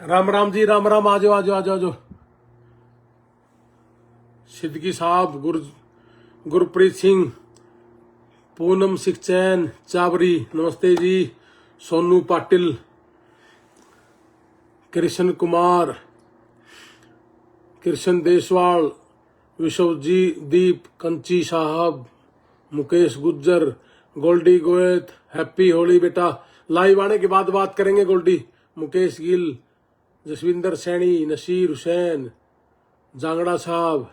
राम राम जी, राम राम। आ जाओ आ जाओ आ जाओ आ जाओ। सिद्दकी साहब, गुरप्रीत सिंह, पूनम सिखचैन चावरी, नमस्ते जी। सोनू पाटिल, कृष्ण कुमार, कृष्ण देसवाल, विश्वजीत दीप, कंची साहब, मुकेश गुज्जर, गोल्डी गोयत, हैप्पी होली बेटा। लाइव आने के बाद बात करेंगे गोल्डी। मुकेश गिल, जसविंदर सैनी, नसीर हुसैन, जांगड़ा साहब,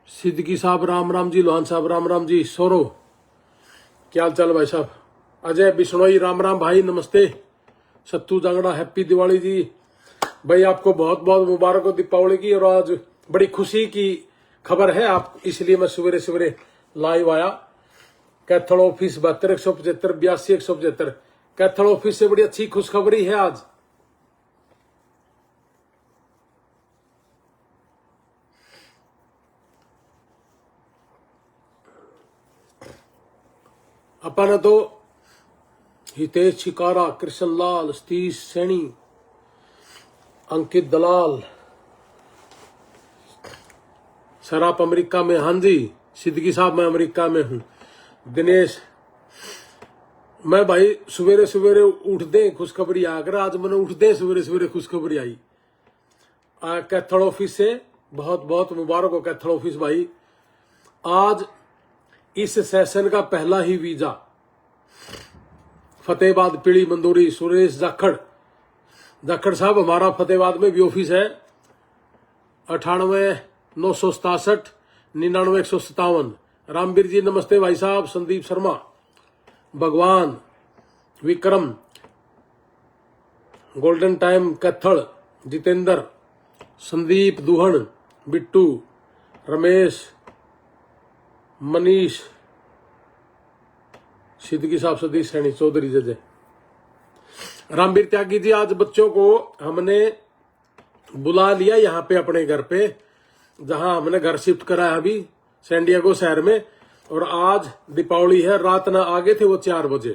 सिद्दकी साहब राम राम जी, लोहान साहब राम राम जी, सोरो क्या हाल चाल भाई साहब। अजय बिश्नोई राम राम भाई, नमस्ते। सत्तू जांगड़ा हैप्पी दिवाली जी भाई, आपको बहुत बहुत मुबारक हो दीपावली की। और आज बड़ी खुशी की खबर है आप, इसलिए मैं सवेरे सवेरे लाइव आया। कैथल ऑफिस 72 175 82 175 कैथल ऑफिस से बड़ी अच्छी खुशखबरी है आज। अपन तो हितेश शिकारा, कृष्णलाल, सतीश सैनी, अंकित दलाल, सर आप अमेरिका में? हाँ जी सिद्दकी साहब, मैं अमेरिका में हूँ। दिनेश, मैं भाई सवेरे सवेरे उठते खुशखबरी आकर, आज मैंने उठते सवेरे सवेरे खुशखबरी आई कैथल ऑफिस से। बहुत बहुत मुबारक हो कैथल ऑफिस भाई। आज इस सेशन का पहला ही वीजा फतेहाबाद, पीली मंदोरी, सुरेश जाखड़ साहब, हमारा फतेहाबाद में भी ऑफिस है। 98 967 99 157। रामवीर जी नमस्ते भाई साहब। संदीप शर्मा, भगवान, विक्रम, गोल्डन टाइम कैथल, जितेंद्र, संदीप दुहन, बिट्टू, रमेश, मनीष, सिद्दकी साहब, सतीश सैनी, चौधरी जजे, रामवीर त्यागी जी। आज बच्चों को हमने बुला लिया यहाँ पे अपने घर पे, जहां हमने घर शिफ्ट करा है अभी सैंडियागो शहर में। और आज दीपावली है, रात ना आगे थे वो 4 बजे।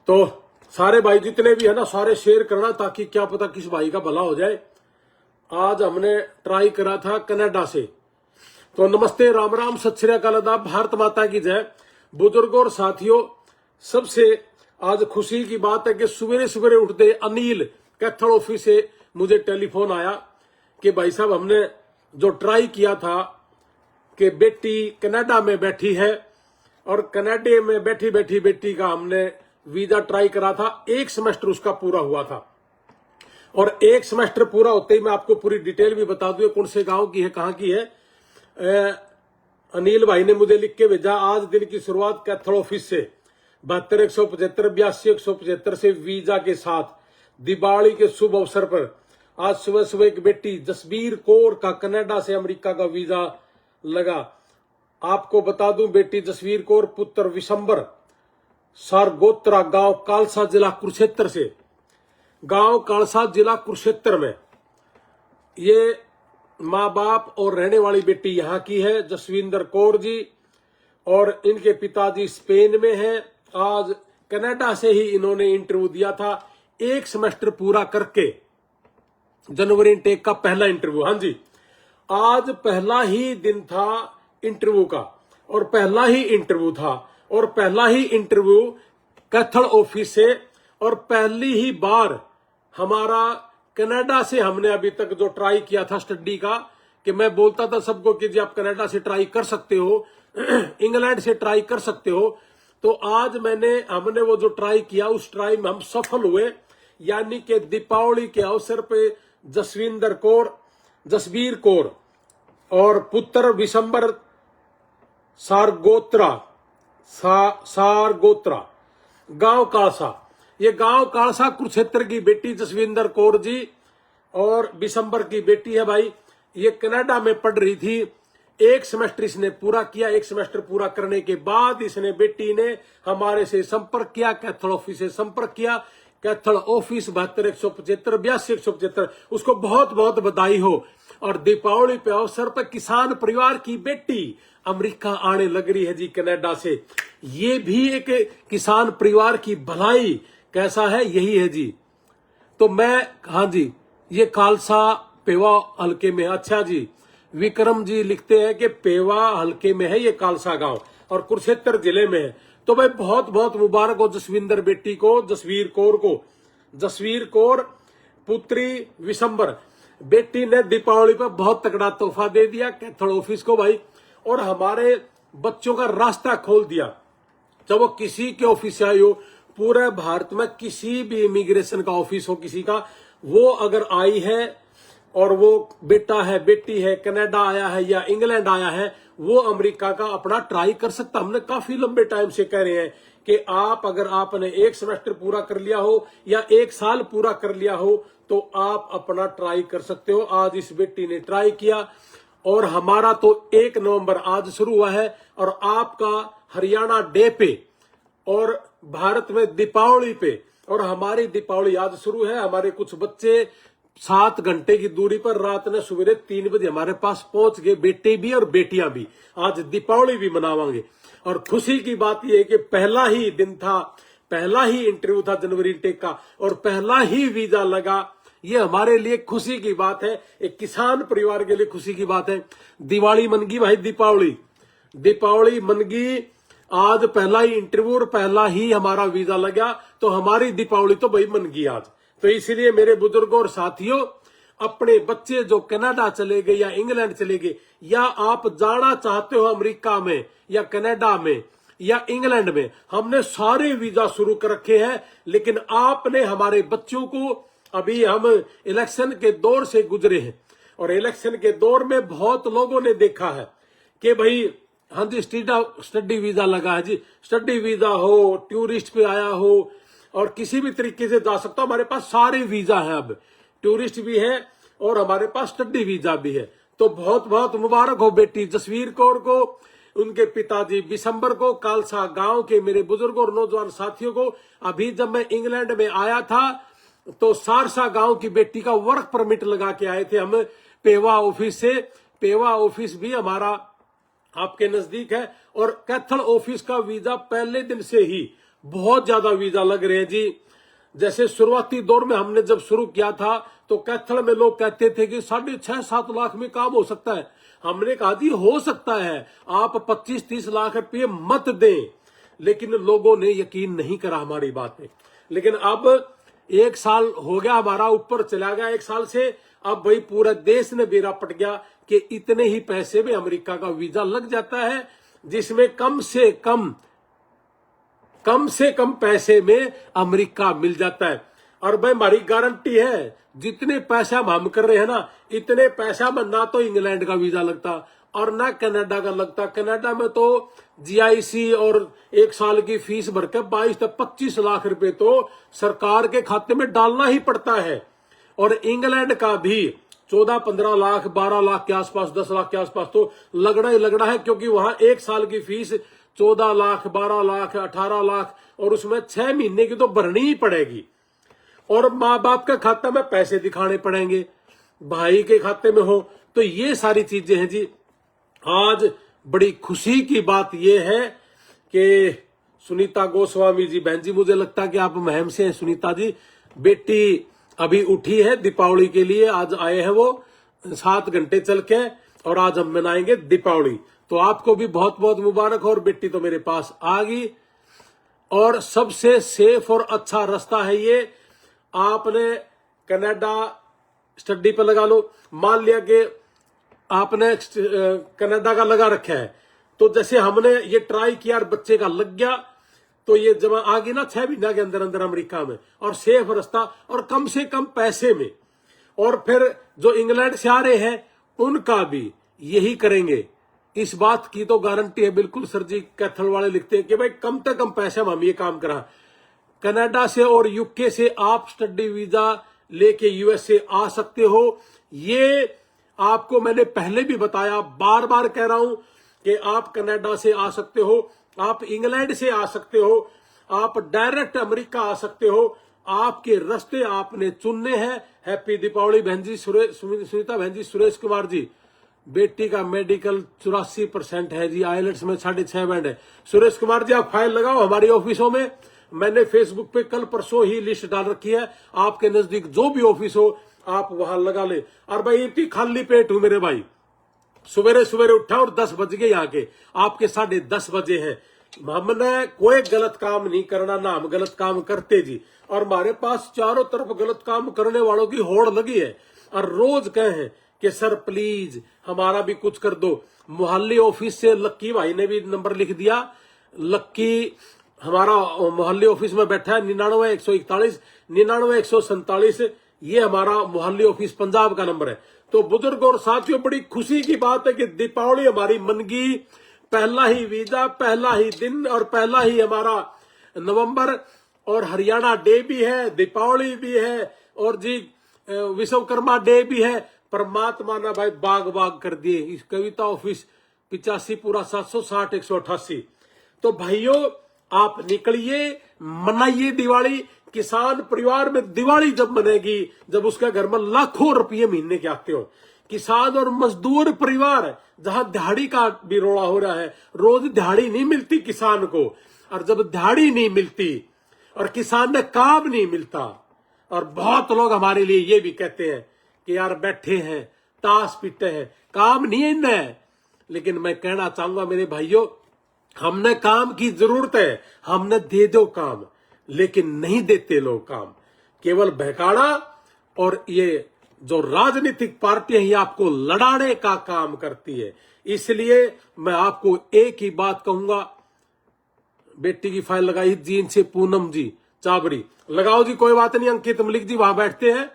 तो सारे भाई जितने भी है ना, सारे शेयर करना, ताकि क्या पता किस भाई का भला हो जाए। आज हमने ट्राई करा था कनाडा से। तो नमस्ते, राम राम, सत श्री अकाल, आदाब, भारत माता की जय। बुजुर्गों और साथियों, सबसे आज खुशी की बात है कि सवेरे सवेरे उठते अनिल कैथल ऑफिस से मुझे टेलीफोन आया कि भाई साहब हमने जो ट्राई किया था कि बेटी कनाडा में बैठी है, और कनाडा में बैठी बैठी बेटी का हमने वीजा ट्राई करा था। 1 सेमेस्टर उसका पूरा हुआ था, और 1 सेमेस्टर पूरा होते ही मैं आपको पूरी डिटेल भी बता दूं कौन से गांव की है, कहां की है। अनिल भाई ने मुझे लिख के भेजा, आज दिन की शुरुआत कैथल ऑफिस से 72 175 82 175 से वीजा के साथ दिवाली के शुभ अवसर पर आज सुबह सुबह एक बेटी जसबीर कौर का कनाडा से अमेरिका का वीजा लगा। आपको बता दूं, बेटी जसबीर कौर, पुत्र विशंबर, सारगोत्रा, गांव कालसा, जिला कुरुक्षेत्र से। गांव कालसा, जिला कुरुक्षेत्र में ये माँ बाप और रहने वाली बेटी यहाँ की है, जसविंदर कौर जी। और इनके पिताजी स्पेन में हैं। आज कनाडा से ही इन्होंने इंटरव्यू दिया था, 1 सेमेस्टर पूरा करके। जनवरी इनटेक का पहला इंटरव्यू, हाँ जी, आज पहला ही दिन था इंटरव्यू का, और पहला ही इंटरव्यू था, और पहला ही इंटरव्यू कैथल ऑफिस से। और पहली ही बार हमारा कनाडा से, हमने अभी तक जो ट्राई किया था स्टडी का, कि मैं बोलता था सबको कि जी आप कनाडा से ट्राई कर सकते हो, इंग्लैंड से ट्राई कर सकते हो। तो आज हमने वो जो ट्राई किया, उस ट्राई में हम सफल हुए। यानी कि दीपावली के अवसर पे जसबीर कौर और पुत्र विशंबर सारगोत्रा, गांव कालसा, ये गांव कालसा कुरुक्षेत्र की बेटी जसविंदर कौर जी और विशंबर की बेटी है भाई। ये कनाडा में पढ़ रही थी, 1 सेमेस्टर इसने पूरा किया। 1 सेमेस्टर पूरा करने के बाद इसने, बेटी ने हमारे से संपर्क किया, कैथल ऑफिस से संपर्क किया। कैथल ऑफिस 72 175 82 175, उसको बहुत बहुत बधाई हो। और दीपावली पे अवसर पर किसान परिवार की बेटी अमेरिका आने लग रही है जी कनाडा से। ये भी एक किसान परिवार की भलाई कैसा है, यही है जी। तो मैं, हाँ जी, ये खालसा पेवा हल्के में। अच्छा जी, विक्रम जी लिखते हैं कि पेवा हल्के में है ये खालसा गांव और कुरुक्षेत्र जिले में है। तो भाई बहुत बहुत मुबारक हो जसविंदर बेटी को, जसवीर कौर को। जसवीर कौर पुत्री विशंबर बेटी ने दीपावली पर बहुत तगड़ा तोहफा दे दिया कैथल ऑफिस को भाई, और हमारे बच्चों का रास्ता खोल दिया। जब वो किसी के ऑफिस से आई हो, पूरे भारत में किसी भी इमिग्रेशन का ऑफिस हो किसी का, वो अगर आई है और वो बेटा है, बेटी है, कनाडा आया है या इंग्लैंड आया है, वो अमेरिका का अपना ट्राई कर सकता। हमने काफी लंबे टाइम से कह रहे हैं कि आप अगर आपने एक सेमेस्टर पूरा कर लिया हो या एक साल पूरा कर लिया हो तो आप अपना ट्राई कर सकते हो। आज इस बेटी ने ट्राई किया और हमारा तो 1 नवंबर आज शुरू हुआ है और आपका हरियाणा डे पे और भारत में दीपावली पे, और हमारी दीपावली आज शुरू है। हमारे कुछ बच्चे 7 घंटे की दूरी पर रात ने सवेरे 3 बजे हमारे पास पहुंच गए, बेटे भी और बेटियां भी। आज दीपावली भी मनावांगे और खुशी की बात यह है कि पहला ही दिन था, पहला ही इंटरव्यू था जनवरी टेक का और पहला ही वीजा लगा। ये हमारे लिए खुशी की बात है, एक किसान परिवार के लिए खुशी की बात है। दिवाली मन गई भाई, दीपावली मन गई। आज पहला ही इंटरव्यू और पहला ही हमारा वीजा लगा, तो हमारी दीपावली तो भाई मन गई आज। तो इसलिए मेरे बुजुर्गों और साथियों, अपने बच्चे जो कनाडा चले गए या इंग्लैंड चले गए, या आप जाना चाहते हो अमेरिका में या कनाडा में या इंग्लैंड में, हमने सारे वीजा शुरू कर रखे हैं। लेकिन आपने हमारे बच्चों को, अभी हम इलेक्शन के दौर से गुजरे हैं और इलेक्शन के दौर में बहुत लोगों ने देखा है कि भाई हाँ जी स्टडी वीजा लगा है जी, स्टडी वीजा हो, टूरिस्ट पे आया हो और किसी भी तरीके से जा सकता हो। हमारे पास सारे वीजा हैं, अब टूरिस्ट भी है और हमारे पास स्टडी वीजा भी है। तो बहुत बहुत मुबारक हो बेटी जसवीर कौर को, उनके पिताजी विशंबर को, खालसा गांव के मेरे बुजुर्गों और नौजवान साथियों को। अभी जब मैं इंग्लैंड में आया था तो सारसा गांव की बेटी का वर्क परमिट लगा के आए थे हम पेवा ऑफिस से। पेवा ऑफिस भी हमारा आपके नजदीक है और कैथल ऑफिस का वीजा पहले दिन से ही बहुत ज्यादा वीजा लग रहे हैं जी। जैसे शुरुआती दौर में हमने जब शुरू किया था तो कैथल में लोग कहते थे कि 6.5-7 लाख में काम हो सकता है। हमने कहा जी हो सकता है, आप 25-30 लाख रुपये मत दें, लेकिन लोगों ने यकीन नहीं करा हमारी बात पे। लेकिन अब 1 साल हो गया हमारा, ऊपर चला गया 1 साल से। अब भाई पूरा देश ने बेड़ा पट गया कि इतने ही पैसे में अमेरिका का वीजा लग जाता है, जिसमें कम से कम पैसे में अमेरिका मिल जाता है। और भाई हमारी गारंटी है, जितने पैसा हम कर रहे हैं ना, इतने पैसा में ना तो इंग्लैंड का वीजा लगता और ना कनाडा का लगता। कनाडा में तो जीआईसी और 1 साल की फीस भरकर 22 से 25 लाख रुपए तो सरकार के खाते में डालना ही पड़ता है। और इंग्लैंड का भी 14-15 लाख, 12 लाख के आसपास, 10 लाख के आसपास तो लगना ही लगना है, क्योंकि वहां 1 साल की फीस 14 लाख, 12 लाख, 18 लाख और उसमें 6 महीने की तो भरनी ही पड़ेगी। और माँ बाप के खाते में पैसे दिखाने पड़ेंगे, भाई के खाते में हो। तो ये सारी चीजें हैं जी। आज बड़ी खुशी की बात यह है कि सुनीता गोस्वामी जी, बहन जी मुझे लगता है कि आप महम से हैं सुनीता जी, बेटी अभी उठी है दीपावली के लिए, आज आए हैं वो 7 घंटे चल के, और आज हम मनाएंगे दीपावली। तो आपको भी बहुत बहुत मुबारक हो। और बेटी तो मेरे पास आ गई और सबसे सेफ और अच्छा रास्ता है ये। आपने कनाडा स्टडी पे लगा लो, मान लिया कि आपने कनाडा का लगा रखा है, तो जैसे हमने ये ट्राई किया और बच्चे का लग गया, तो ये जब आ गई ना 6 महीने के अंदर अंदर अमेरिका में, और सेफ रास्ता और कम से कम पैसे में। और फिर जो इंग्लैंड से आ रहे हैं उनका भी यही करेंगे, इस बात की तो गारंटी है बिल्कुल। सर जी कैथल वाले लिखते हैं कि भाई कम से कम पैसे में हम ये काम करा। कनाडा से और यूके से आप स्टडी वीजा लेके यूएसए आ सकते हो। ये आपको मैंने पहले भी बताया, बार बार कह रहा हूं कि आप कनाडा से आ सकते हो, आप इंग्लैंड से आ सकते हो, आप डायरेक्ट अमेरिका आ सकते हो। आपके रास्ते आपने चुनने हैं। हैप्पी दीपावली बहन जी, सुनीता बहन जी, सुरेश कुमार जी, बेटी का मेडिकल 84% है जी, आईलेट्स में 6.5 बैंड है। सुरेश कुमार जी आप फाइल लगाओ हमारी ऑफिसों में, मैंने फेसबुक पे कल परसों ही लिस्ट डाल रखी है, आपके नजदीक जो भी ऑफिस हो आप वहां लगा ले। और भाई इतनी खाली पेट हूं मेरे भाई, सवेरे सवेरे उठा और 10 बज गए, यहाँ के आपके 10:30 बजे हैं। हमने कोई गलत काम नहीं करना, ना हम गलत काम करते जी। और हमारे पास चारों तरफ गलत काम करने वालों की होड़ लगी है, और रोज कहे कि सर प्लीज हमारा भी कुछ कर दो। मोहल्ले ऑफिस से लक्की भाई ने भी नंबर लिख दिया, लक्की हमारा मोहल्ले ऑफिस में बैठा है, 99 141 99 147, ये हमारा मोहल्ले ऑफिस पंजाब का नंबर है। तो बुजुर्ग और साथियों, बड़ी खुशी की बात है कि दीपावली हमारी मनगी, पहला ही वीजा, पहला ही दिन और पहला ही हमारा नवंबर, और हरियाणा डे भी है, दीपावली भी है, और जी विश्वकर्मा डे भी है। परमात्मा ने भाई बाग बाग कर दिए। इस कविता ऑफिस 85 पूरा 760 188। तो भाइयों आप निकलिए, मनाइए दिवाली। किसान परिवार में दिवाली जब मनेगी जब उसके घर में लाखों रुपये महीने के आते हो। किसान और मजदूर परिवार जहां दिहाड़ी का भी रोड़ा हो रहा है, रोज दिहाड़ी नहीं मिलती किसान को, और जब दिहाड़ी नहीं मिलती और किसान ने काम नहीं मिलता, और बहुत लोग हमारे लिए ये भी कहते हैं कि यार बैठे हैं ताश पीटे हैं, काम नहीं है इन्हें। लेकिन मैं कहना चाहूंगा मेरे भाइयों, हमने काम की जरूरत है, हमने दे दो काम, लेकिन नहीं देते लोग काम। केवल बहकाड़ा और ये जो राजनीतिक पार्टियां ही आपको लड़ाने का काम करती है। इसलिए मैं आपको एक ही बात कहूंगा, बेटी की फाइल लगाई जीन से पूनम जी चाबड़ी, लगाओ जी, कोई बात नहीं। अंकित मलिक जी वहां बैठते हैं,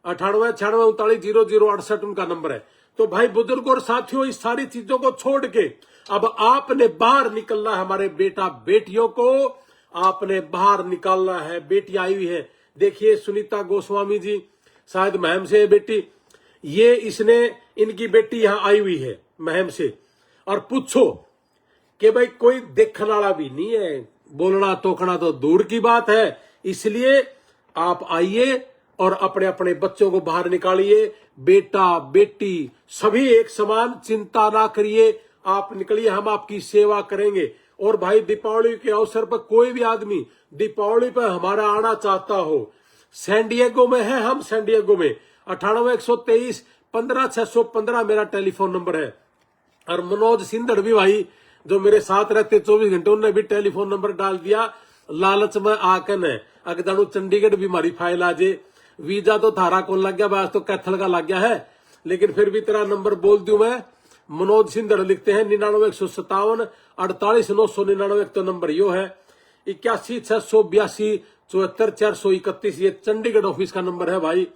98 96 39 00 68 उनका नंबर है। तो भाई बुजुर्ग और साथियों, इस सारी चीजों को छोड़ के अब आपने बाहर निकलना है। हमारे बेटा बेटियों को आपने बाहर निकालना है। बेटी आई हुई है, देखिए सुनीता गोस्वामी जी, शायद महम से है बेटी, ये इसने इनकी बेटी यहां आई हुई है महम से। और पूछो कि भाई कोई देखने वाला भी नहीं है, बोलना टोकना तो दूर की बात है। इसलिए आप आइए और अपने अपने बच्चों को बाहर निकालिए। बेटा बेटी सभी एक समान, चिंता ना करिए, आप निकलिए, हम आपकी सेवा करेंगे। और भाई दीपावली के अवसर पर कोई भी आदमी दीपावली पर हमारा आना चाहता हो, सैंडिएगो में है हम, सैंडिएगो में 98 123 15 615 मेरा टेलीफोन नंबर है। और मनोज सिंधड़ भी भाई जो मेरे साथ रहते 24 घंटे, उन्होंने भी टेलीफोन नंबर डाल दिया। लालच में आकन है, अगर जानू चंडीगढ़ भी हमारी फाइल आ जाए। वीजा तो थारा कौन लग गया, बस तो कैथल का लग गया है, लेकिन फिर भी तेरा नंबर बोल दूं मैं। मनोज सिंधड़ लिखते हैं 99 157 48 999, तो नंबर यो है 81 682 74 431, ये चंडीगढ़ ऑफिस का नंबर है भाई।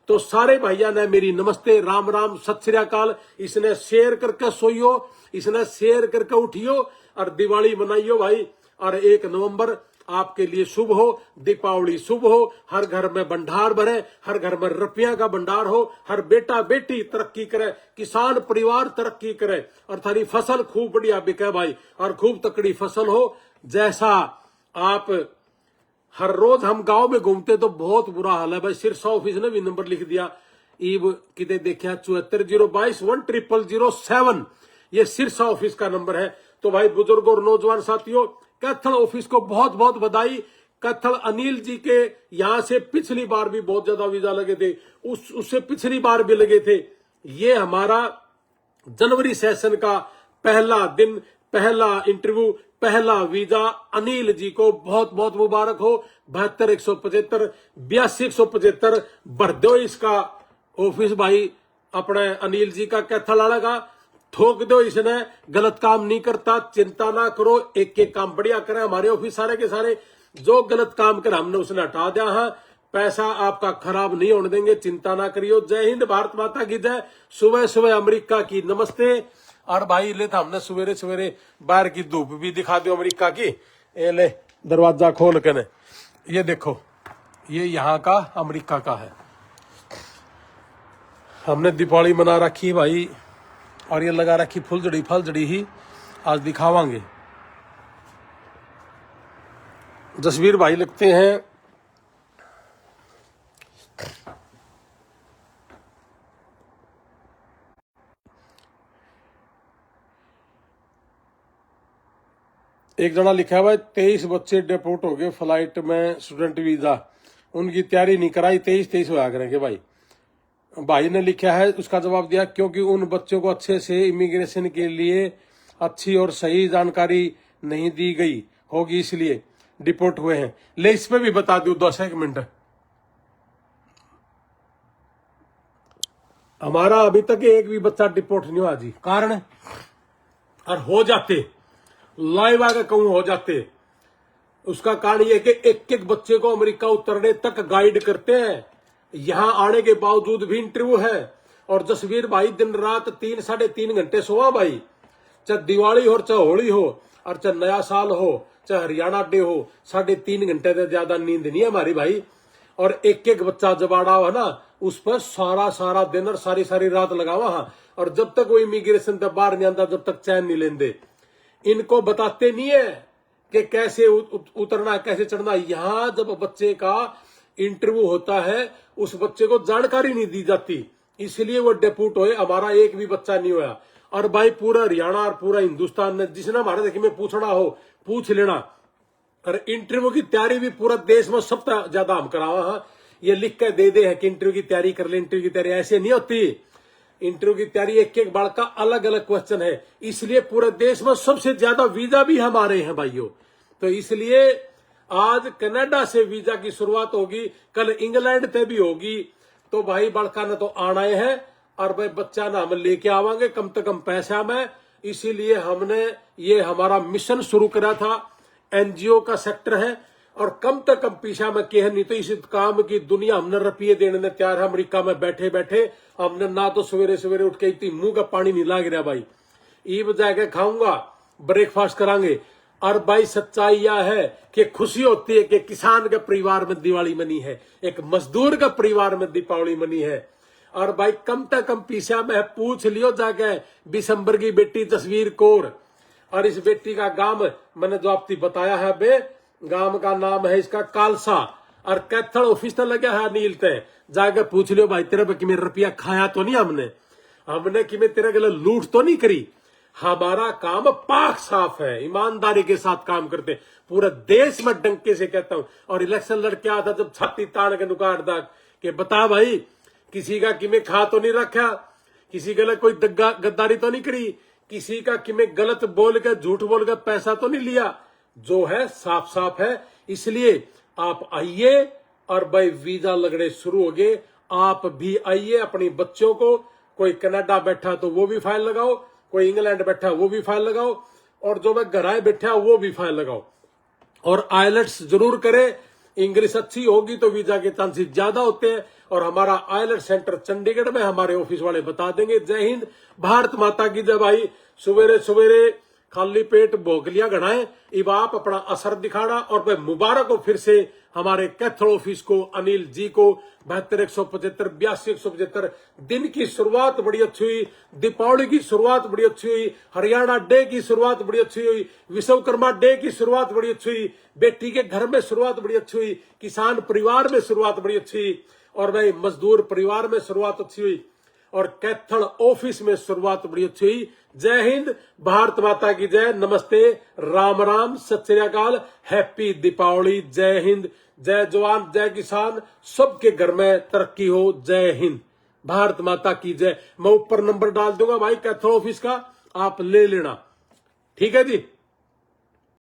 तो सारे भाइया ने मेरी नमस्ते, राम राम, सत श्री अकाल। इसने शेयर करके सोइयो, इसने शेयर करके उठियो और दिवाली मनाइयो भाई। और 1 नवंबर आपके लिए शुभ हो, दीपावली शुभ हो, हर घर में भंडार भरे, हर घर में रुपया का भंडार हो, हर बेटा बेटी तरक्की करे, किसान परिवार तरक्की करे, और थारी फसल खूब बढ़िया बिके भाई, और खूब तकड़ी फसल हो। जैसा आप हर रोज हम गांव में घूमते तो बहुत बुरा हाल है भाई। सिरसा ऑफिस ने भी नंबर लिख दिया, ईब किते देखा 74 022 10007, ये सिरसा ऑफिस का नंबर है। तो भाई बुजुर्ग और नौजवान साथियों, कैथल ऑफिस को बहुत बहुत बधाई। कैथल अनिल जी के यहां से पिछली बार भी बहुत ज्यादा वीजा लगे थे, उससे पिछली बार भी लगे थे। ये हमारा जनवरी सेशन का पहला दिन, पहला इंटरव्यू, पहला वीजा। अनिल जी को बहुत बहुत मुबारक हो। 72 175 82 175 भर दो इसका ऑफिस भाई, अपने अनिल जी का कैथल वाला का ठोक दो। इसने गलत काम नहीं करता, चिंता ना करो, एक एक काम बढ़िया करे। हमारे ऑफिस सारे के सारे जो गलत काम करे हमने उसने हटा दिया है, पैसा आपका खराब नहीं होने देंगे, चिंता ना करियो। जय हिंद, भारत माता की जय। सुबह सुबह अमेरिका की नमस्ते। और भाई ले था हमने सवेरे सवेरे बाहर की धूप भी दिखा दो अमेरिका की। ये ले दरवाजा खोल के ने, ये देखो, ये यहाँ का अमेरिका का है। हमने दीपावली मना रखी भाई, और ये लगा रखी फुलझड़ी फलझड़ी ही आज दिखावांगे। जसवीर भाई लिखते हैं एक जना लिखा हुआ है 23 बच्चे डिपोर्ट हो गए फ्लाइट में स्टूडेंट वीजा, उनकी तैयारी नहीं कराई, 23 होया करेंगे भाई। भाई ने लिखा है, उसका जवाब दिया क्योंकि उन बच्चों को अच्छे से इमिग्रेशन के लिए अच्छी और सही जानकारी नहीं दी गई होगी, इसलिए डिपोर्ट हुए हैं। ले इस पे भी बता दू 10 मिनट। हमारा अभी तक एक भी बच्चा डिपोर्ट नहीं हुआ जी, कारण और हो जाते लाइव आगे कहूं हो जाते, उसका कारण यह कि एक एक बच्चे को अमेरिका उतरने तक गाइड करते हैं, यहां आने के बावजूद भी इंटरव्यू है। और जसवीर भाई दिन रात 3-3.5 घंटे सोआ भाई, चाहे दिवाली हो चाहे होली हो और चाहे नया साल हो चाहे हरियाणा डे हो, 3.5 घंटे से ज्यादा नींद नहीं है हमारी भाई। और एक एक बच्चा जबाड़ा हुआ ना, उस पर सारा दिन और सारी रात लगावा। हाँ, और जब तक वो इमिग्रेशन से बाहर नहीं आता जब तक चैन नहीं लेंदे। इनको बताते नहीं है कि कैसे उतरना कैसे चढ़ना। यहां जब बच्चे का इंटरव्यू होता है उस बच्चे को जानकारी नहीं दी जाती, इसलिए वो डिपोर्ट हुए। हमारा एक भी बच्चा नहीं हुआ। और भाई पूरा हरियाणा और पूरा हिंदुस्तान में जिसने हमारे देखिए में पूछना हो पूछ लेना। और इंटरव्यू की तैयारी भी पूरा देश में सबसे ज्यादा हम करावा। हाँ, ये लिख के दे दे है कि इंटरव्यू की तैयारी कर ले, इंटरव्यू की तैयारी ऐसे नहीं होती। इंटरव्यू की तैयारी एक एक बार का अलग अलग क्वेश्चन है, इसलिए पूरे देश में सबसे ज्यादा वीजा भी हमारे हैं भाइयों। तो इसलिए आज कनाडा से वीजा की शुरुआत होगी, कल इंग्लैंड से भी होगी। तो भाई बड़का ने तो आना है और भाई बच्चा ना हम लेके आवांगे कम से कम पैसा में। इसीलिए हमने ये हमारा मिशन शुरू करा था। एनजीओ का सेक्टर है और कम से कम पीछा में कह नहीं तो इस काम की दुनिया हमने रुपये देने ने तैयार है। अमेरिका में बैठे बैठे हमने ना तो सवेरे उठ के इतनी मुंह का पानी नहीं लाग रहा भाई। ईब जाके खाऊंगा, ब्रेकफास्ट करांगे। और भाई सच्चाई यह है कि खुशी होती है कि किसान के परिवार में दिवाली मनी है, एक मजदूर का परिवार में दीपावली मनी है। और भाई कम से कम पीछा में पूछ लियो जाके दिसंबर की बेटी तस्वीर कौर। और इस बेटी का गांव मैंने जो आपको बताया है बे, गांव का नाम है इसका कालसा। और कैथल ऑफिस तो लगा है नील ते, जाके पूछ लियो भाई तेरे पे कि मेरे रुपया खाया तो नहीं हमने कि मैं तेरे गले लूट तो नहीं करी। हमारा काम पाक साफ है, ईमानदारी के साथ काम करते पूरे देश में डंके से कहता हूं। और इलेक्शन लड़के आता जब छाती तान के नुकार दा कि बता भाई किसी का कि मैं खा तो नहीं रखा, किसी गलत कोई गद्दारी तो नहीं करी, किसी का कि मैं गलत बोल के झूठ बोल के पैसा तो नहीं लिया। जो है साफ साफ है। इसलिए आप आइए और भाई वीजा लगने शुरू हो गए। आप भी आइए, अपनी बच्चों को, कोई कनाडा बैठा तो वो भी फाइल लगाओ, कोई इंग्लैंड बैठा वो भी फाइल लगाओ, और जो मैं घराए बैठा वो भी फाइल लगाओ। और आइलेट्स जरूर करें, इंग्लिश अच्छी होगी तो वीजा के चांसेस ज्यादा होते हैं। और हमारा आइलेट सेंटर चंडीगढ़ में, हमारे ऑफिस वाले बता देंगे। जय हिंद, भारत माता की जय। भाई सवेरे खाली पेट भोगलियां गणाए, इब आप अपना असर दिखाना। और भाई मुबारक हो फिर से हमारे कैथल ऑफिस को, अनिल जी को 72-175 82-175। दिन की शुरुआत बड़ी अच्छी हुई, दीपावली की शुरुआत बड़ी अच्छी हुई, हरियाणा डे की शुरुआत बड़ी अच्छी हुई, विश्वकर्मा डे की शुरुआत बड़ी अच्छी हुई, बेटी के घर में शुरुआत बड़ी अच्छी हुई, किसान परिवार में शुरुआत बड़ी अच्छी हुई, और भाई मजदूर परिवार में शुरुआत अच्छी हुई, और कैथल ऑफिस में शुरुआत बड़ी अच्छी हुई। जय हिंद, भारत माता की जय। नमस्ते, राम राम, सत श्री अकाल, हैप्पी दीपावली। जय हिंद, जय जवान जय किसान, सबके घर में तरक्की हो। जय हिंद, भारत माता की जय। मैं ऊपर नंबर डाल दूंगा भाई कैथल ऑफिस का, आप ले लेना। ठीक है जी।